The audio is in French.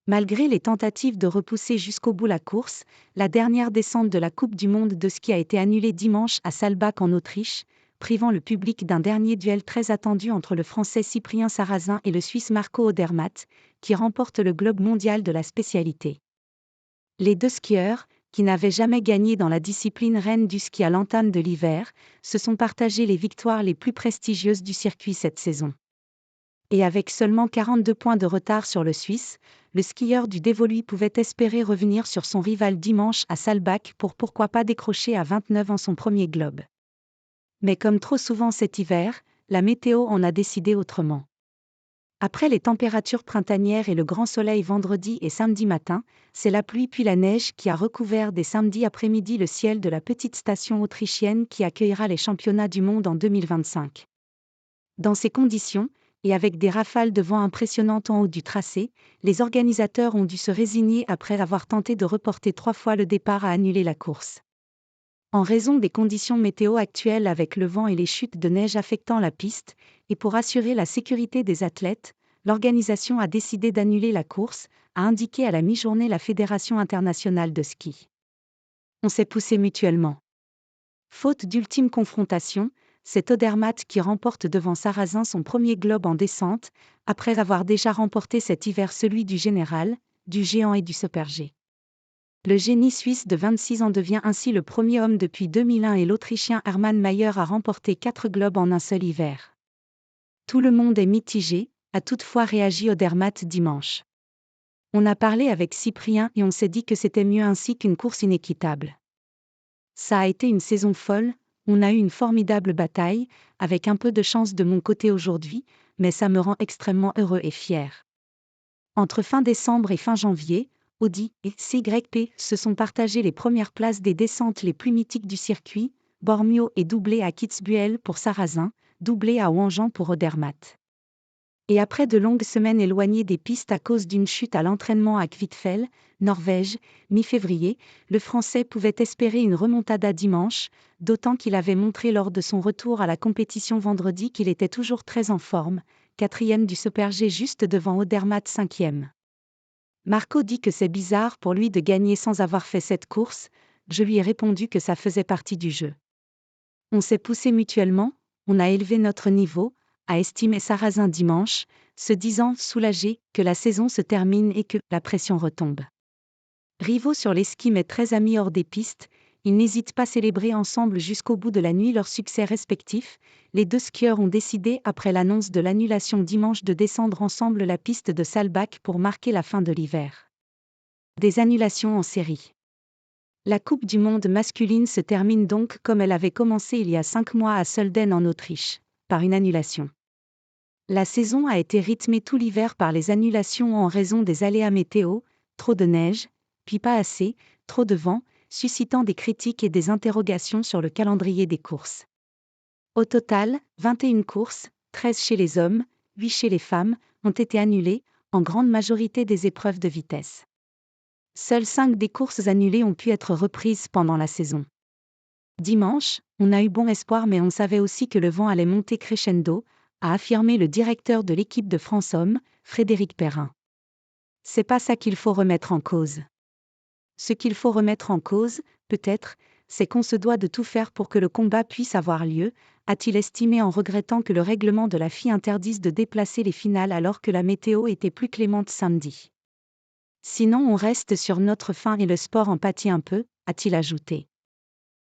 Malgré les tentatives de repousser jusqu'au bout la course, la dernière descente de la Coupe du monde de ski a été annulée dimanche à Saalbach en Autriche, privant le public d'un dernier duel très attendu entre le Français Cyprien Sarrazin et le Suisse Marco Odermatt, qui remporte le globe mondial de la spécialité. Les deux skieurs, qui n'avaient jamais gagné dans la discipline reine du ski à l'entame de l'hiver, se sont partagés les victoires les plus prestigieuses du circuit cette saison. Et avec seulement 42 points de retard sur le Suisse, le skieur du Dévoluy pouvait espérer revenir sur son rival dimanche à Saalbach pour pourquoi pas décrocher à 29 ans son premier globe. Mais comme trop souvent cet hiver, la météo en a décidé autrement. Après les températures printanières et le grand soleil vendredi et samedi matin, c'est la pluie puis la neige qui a recouvert dès samedi après-midi le ciel de la petite station autrichienne qui accueillera les championnats du monde en 2025. Dans ces conditions, et avec des rafales de vent impressionnantes en haut du tracé, les organisateurs ont dû se résigner après avoir tenté de reporter 3 fois le départ à annuler la course. En raison des conditions météo actuelles avec le vent et les chutes de neige affectant la piste, et pour assurer la sécurité des athlètes, l'organisation a décidé d'annuler la course, a indiqué à la mi-journée la Fédération internationale de ski. On s'est poussé mutuellement. Faute d'ultime confrontation, c'est Odermatt qui remporte devant Sarrazin son premier globe en descente, après avoir déjà remporté cet hiver celui du général, du géant et du super-G. Le génie suisse de 26 ans devient ainsi le premier homme depuis 2001 et l'Autrichien Hermann Maier a remporté 4 globes en un seul hiver. Tout le monde est mitigé, a toutefois réagi Odermatt dimanche. On a parlé avec Cyprien et on s'est dit que c'était mieux ainsi qu'une course inéquitable. Ça a été une saison folle, on a eu une formidable bataille, avec un peu de chance de mon côté aujourd'hui, mais ça me rend extrêmement heureux et fier. Entre fin décembre et fin janvier, Audi et CYP se sont partagés les premières places des descentes les plus mythiques du circuit, Bormio et doublé à Kitzbühel pour Sarrazin, doublé à Wangen pour Odermatt. Et après de longues semaines éloignées des pistes à cause d'une chute à l'entraînement à Kvitfjell, Norvège, mi-février, le Français pouvait espérer une remontada dimanche, d'autant qu'il avait montré lors de son retour à la compétition vendredi qu'il était toujours très en forme, 4e du Super-G juste devant Odermatt 5e. Marco dit que c'est bizarre pour lui de gagner sans avoir fait cette course, je lui ai répondu que ça faisait partie du jeu. On s'est poussé mutuellement, on a élevé notre niveau, a estimé Sarrazin dimanche, se disant soulagé que la saison se termine et que la pression retombe. Rivaux sur les skis mais très amis hors des pistes, ils n'hésitent pas à célébrer ensemble jusqu'au bout de la nuit leurs succès respectifs. Les deux skieurs ont décidé après l'annonce de l'annulation dimanche de descendre ensemble la piste de Saalbach pour marquer la fin de l'hiver. Des annulations en série. La Coupe du monde masculine se termine donc comme elle avait commencé il y a 5 mois à Sölden en Autriche, par une annulation. La saison a été rythmée tout l'hiver par les annulations en raison des aléas météo, trop de neige, puis pas assez, trop de vent, suscitant des critiques et des interrogations sur le calendrier des courses. Au total, 21 courses, 13 chez les hommes, 8 chez les femmes, ont été annulées, en grande majorité des épreuves de vitesse. Seules 5 des courses annulées ont pu être reprises pendant la saison. Dimanche, on a eu bon espoir mais on savait aussi que le vent allait monter crescendo, a affirmé le directeur de l'équipe de France Hommes, Frédéric Perrin. C'est pas ça qu'il faut remettre en cause. Ce qu'il faut remettre en cause, peut-être, c'est qu'on se doit de tout faire pour que le combat puisse avoir lieu, a-t-il estimé en regrettant que le règlement de la FIA interdise de déplacer les finales alors que la météo était plus clémente samedi. Sinon on reste sur notre faim et le sport en pâtit un peu, a-t-il ajouté.